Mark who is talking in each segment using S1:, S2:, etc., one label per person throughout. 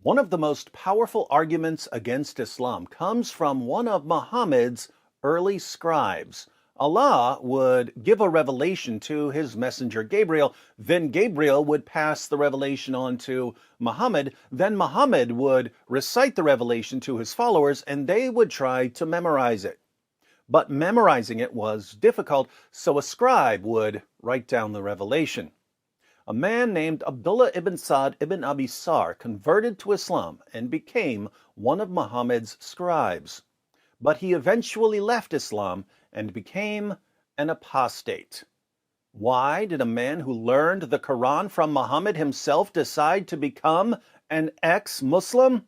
S1: One of the most powerful arguments against Islam comes from one of Muhammad's early scribes. Allah would give a revelation to his messenger Gabriel, then Gabriel would pass the revelation on to Muhammad, then Muhammad would recite the revelation to his followers, and they would try to memorize it. But memorizing it was difficult, so a scribe would write down the revelation. A man named Abdullah Ibn Sa'd Ibn Abi Sarh converted to Islam and became one of Muhammad's scribes. But he eventually left Islam and became an apostate. Why did a man who learned the Quran from Muhammad himself decide to become an ex-Muslim?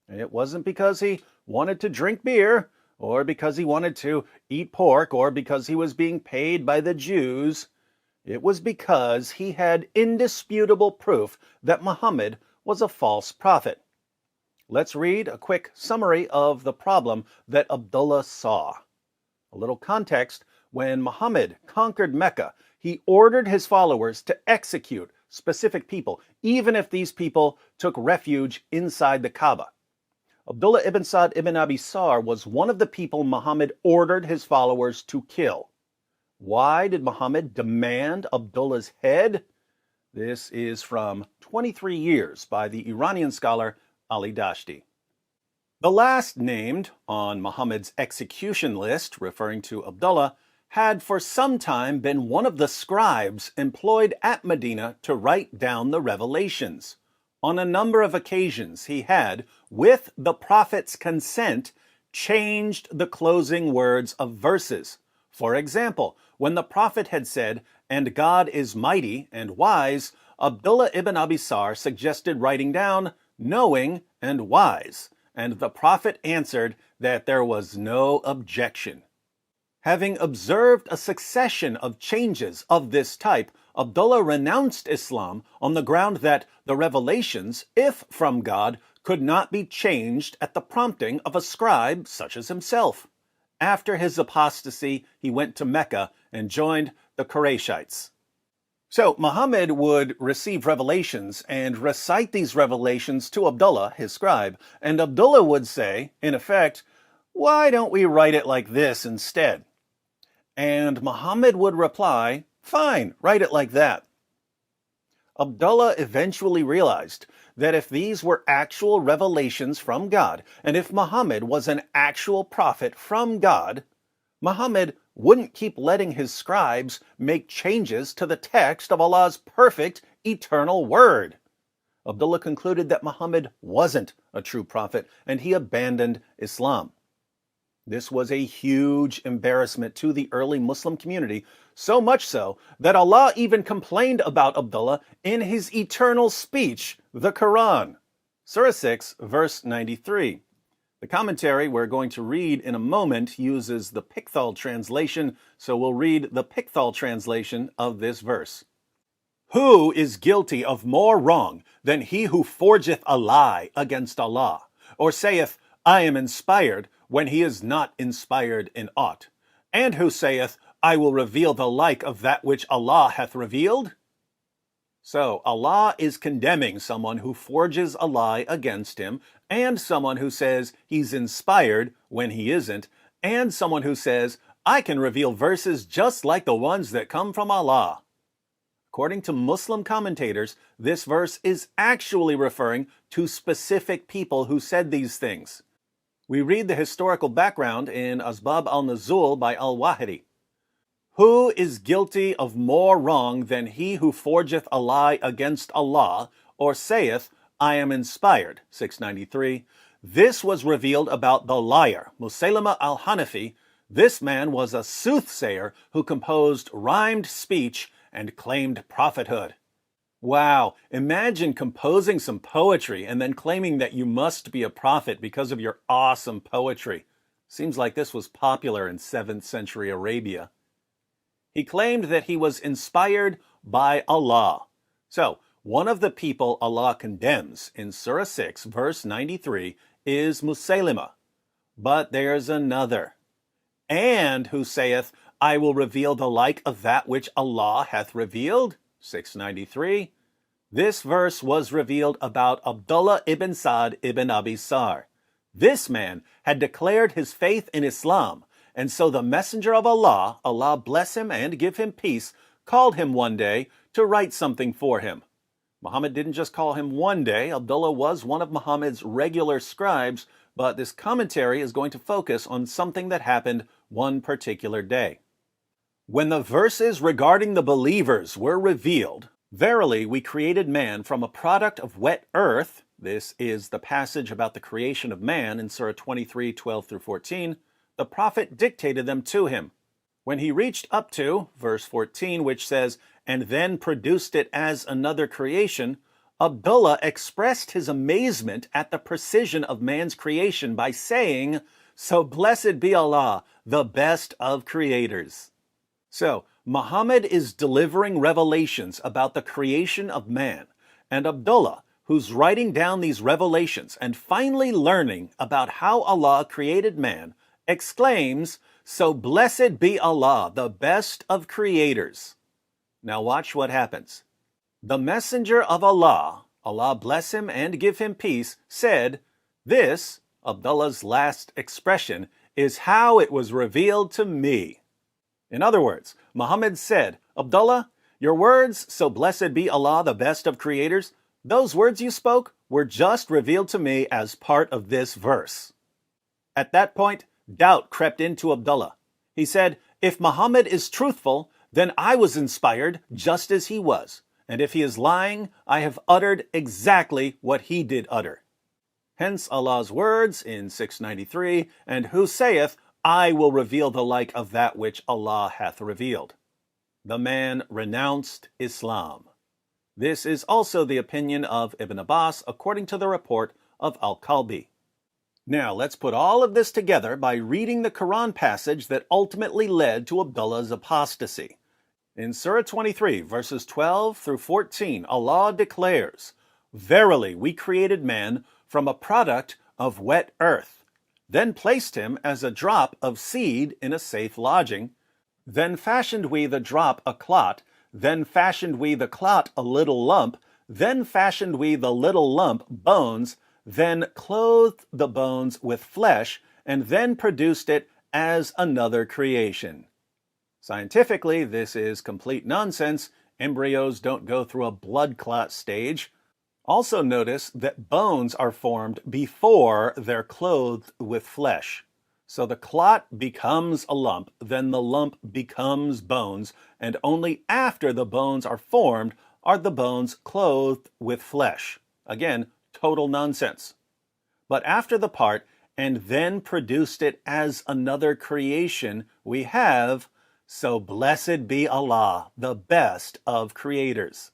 S1: It wasn't because he wanted to drink beer, or because he wanted to eat pork, or because he was being paid by the Jews. It was because he had indisputable proof that Muhammad was a false prophet. Let's read a quick summary of the problem that Abdullah saw. A little context: when Muhammad conquered Mecca, he ordered his followers to execute specific people, even if these people took refuge inside the Kaaba. Abdullah ibn Sa'd ibn Abi Sarh was one of the people Muhammad ordered his followers to kill. Why did Muhammad demand Abdullah's head? This is from 23 Years by the Iranian scholar Ali Dashti. The last named on Muhammad's execution list, referring to Abdullah, had for some time been one of the scribes employed at Medina to write down the revelations. On a number of occasions, he had, with the Prophet's consent, changed the closing words of verses. For example, when the Prophet had said, "And God is mighty and wise," Abdullah ibn Abi Sarh suggested writing down, "knowing and wise," and the Prophet answered that there was no objection. Having observed a succession of changes of this type, Abdullah renounced Islam on the ground that the revelations, if from God, could not be changed at the prompting of a scribe such as himself. After his apostasy, he went to Mecca and joined the Qurayshites. So Muhammad would receive revelations and recite these revelations to Abdullah, his scribe, and Abdullah would say, in effect, "Why don't we write it like this instead?" And Muhammad would reply, "Fine, write it like that." Abdullah eventually realized that if these were actual revelations from God, and if Muhammad was an actual prophet from God, Muhammad wouldn't keep letting his scribes make changes to the text of Allah's perfect, eternal word. Abdullah concluded that Muhammad wasn't a true prophet, and he abandoned Islam. This was a huge embarrassment to the early Muslim community, so much so that Allah even complained about Abdullah in his eternal speech, the Quran. Surah 6, verse 93. The commentary we're going to read in a moment uses the Pickthall translation, so we'll read the Pickthall translation of this verse. "Who is guilty of more wrong than he who forgeth a lie against Allah, or saith, I am inspired, when he is not inspired in aught, and who saith, I will reveal the like of that which Allah hath revealed?" So Allah is condemning someone who forges a lie against him, and someone who says he's inspired when he isn't, and someone who says, I can reveal verses just like the ones that come from Allah. According to Muslim commentators, this verse is actually referring to specific people who said these things. We read the historical background in Asbab al-Nuzul by al-Wahidi. "Who is guilty of more wrong than he who forgeth a lie against Allah, or saith, I am inspired?" 693. This was revealed about the liar, Musaylama al-Hanafi. This man was a soothsayer who composed rhymed speech and claimed prophethood. Wow, imagine composing some poetry and then claiming that you must be a prophet because of your awesome poetry. Seems like this was popular in 7th century Arabia. He claimed that he was inspired by Allah. So, one of the people Allah condemns in Surah 6, verse 93, is Musaylima. But there's another. "And who saith, I will reveal the like of that which Allah hath revealed?" 693. This verse was revealed about Abdullah Ibn Sa'd Ibn Abi Sarh. This man had declared his faith in Islam, and so the Messenger of Allah, Allah bless him and give him peace, called him one day to write something for him. Muhammad didn't just call him one day. Abdullah was one of Muhammad's regular scribes, but this commentary is going to focus on something that happened one particular day. When the verses regarding the believers were revealed, verily we created man from a product of wet earth. This is the passage about the creation of man in Surah 23, 12 through 14. The Prophet dictated them to him. When he reached up to verse 14, which says, and then produced it as another creation, Abdullah expressed his amazement at the precision of man's creation by saying, so blessed be Allah, the best of creators. So, Muhammad is delivering revelations about the creation of man, and Abdullah, who's writing down these revelations and finally learning about how Allah created man, exclaims, so blessed be Allah, the best of creators. Now watch what happens. The Messenger of Allah, Allah bless him and give him peace, said, this, Abdullah's last expression, is how it was revealed to me. In other words, Muhammad said, Abdullah, your words, so blessed be Allah, the best of creators, those words you spoke were just revealed to me as part of this verse. At that point, doubt crept into Abdullah. He said, if Muhammad is truthful, then I was inspired just as he was. And if he is lying, I have uttered exactly what he did utter. Hence Allah's words in 693, and who saith, I will reveal the like of that which Allah hath revealed. The man renounced Islam. This is also the opinion of Ibn Abbas, according to the report of Al-Kalbi. Now, let's put all of this together by reading the Quran passage that ultimately led to Abdullah's apostasy. In Surah 23, verses 12 through 14, Allah declares, verily we created man from a product of wet earth, then placed him as a drop of seed in a safe lodging. Then fashioned we the drop a clot, then fashioned we the clot a little lump, then fashioned we the little lump bones, then clothed the bones with flesh, and then produced it as another creation. Scientifically, this is complete nonsense. Embryos don't go through a blood clot stage. Also notice that bones are formed before they're clothed with flesh. So the clot becomes a lump, then the lump becomes bones, and only after the bones are formed are the bones clothed with flesh. Again, total nonsense. But after the part, and then produced it as another creation, we have, so blessed be Allah, the best of creators.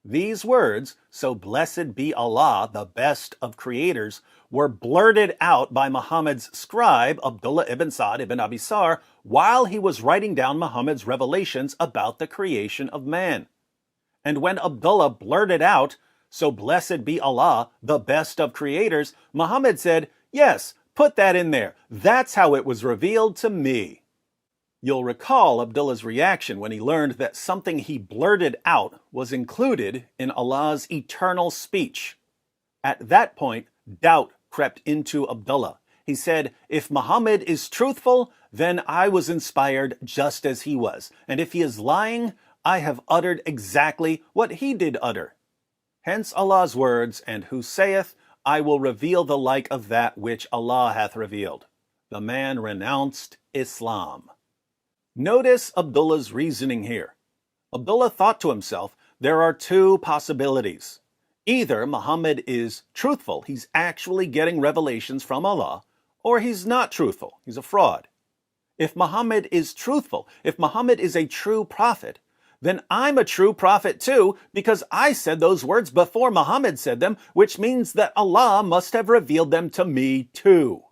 S1: These words, so blessed be Allah, the best of creators, were blurted out by Muhammad's scribe, Abdullah Ibn Sa'd Ibn Abi Sarh, while he was writing down Muhammad's revelations about the creation of man. And when Abdullah blurted out, so blessed be Allah, the best of creators, Muhammad said, yes, put that in there. That's how it was revealed to me. You'll recall Abdullah's reaction when he learned that something he blurted out was included in Allah's eternal speech. At that point, doubt crept into Abdullah. He said, if Muhammad is truthful, then I was inspired just as he was. And if he is lying, I have uttered exactly what he did utter. Hence Allah's words, and who saith, I will reveal the like of that which Allah hath revealed. The man renounced Islam. Notice Abdullah's reasoning here. Abdullah thought to himself, there are two possibilities. Either Muhammad is truthful, he's actually getting revelations from Allah, or he's not truthful, he's a fraud. If Muhammad is truthful, if Muhammad is a true prophet, then I'm a true prophet too, because I said those words before Muhammad said them, which means that Allah must have revealed them to me too.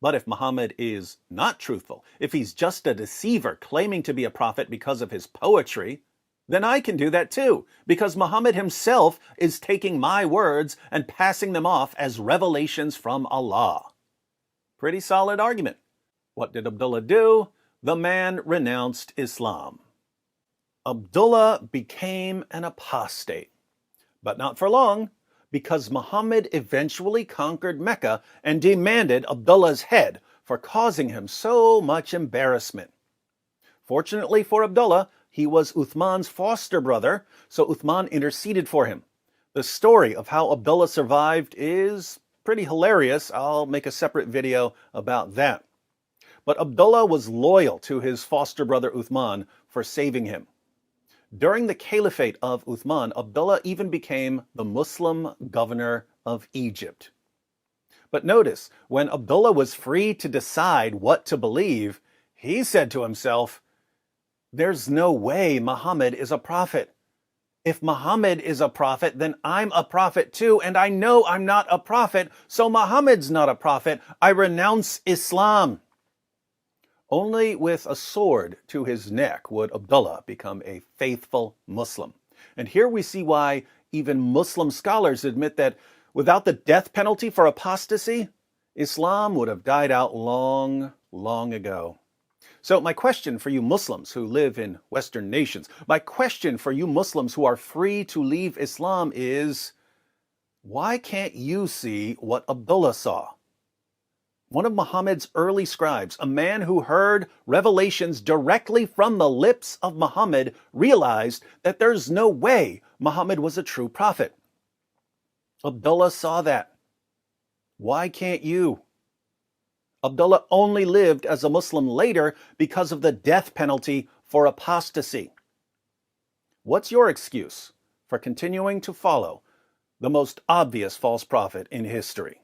S1: But if Muhammad is not truthful, if he's just a deceiver claiming to be a prophet because of his poetry, then I can do that too, because Muhammad himself is taking my words and passing them off as revelations from Allah. Pretty solid argument. What did Abdullah do? The man renounced Islam. Abdullah became an apostate. But not for long, because Muhammad eventually conquered Mecca and demanded Abdullah's head for causing him so much embarrassment. Fortunately for Abdullah, he was Uthman's foster brother, so Uthman interceded for him. The story of how Abdullah survived is pretty hilarious. I'll make a separate video about that. But Abdullah was loyal to his foster brother Uthman for saving him. During the caliphate of Uthman, Abdullah even became the Muslim governor of Egypt. But notice, when Abdullah was free to decide what to believe, he said to himself, "There's no way Muhammad is a prophet. If Muhammad is a prophet, then I'm a prophet too, and I know I'm not a prophet, so Muhammad's not a prophet. I renounce Islam." Only with a sword to his neck would Abdullah become a faithful Muslim. And here we see why even Muslim scholars admit that without the death penalty for apostasy, Islam would have died out long, long ago. So my question for you Muslims who live in Western nations, my question for you Muslims who are free to leave Islam is, why can't you see what Abdullah saw? One of Muhammad's early scribes, a man who heard revelations directly from the lips of Muhammad, realized that there's no way Muhammad was a true prophet. Abdullah saw that. Why can't you? Abdullah only lived as a Muslim later because of the death penalty for apostasy. What's your excuse for continuing to follow the most obvious false prophet in history?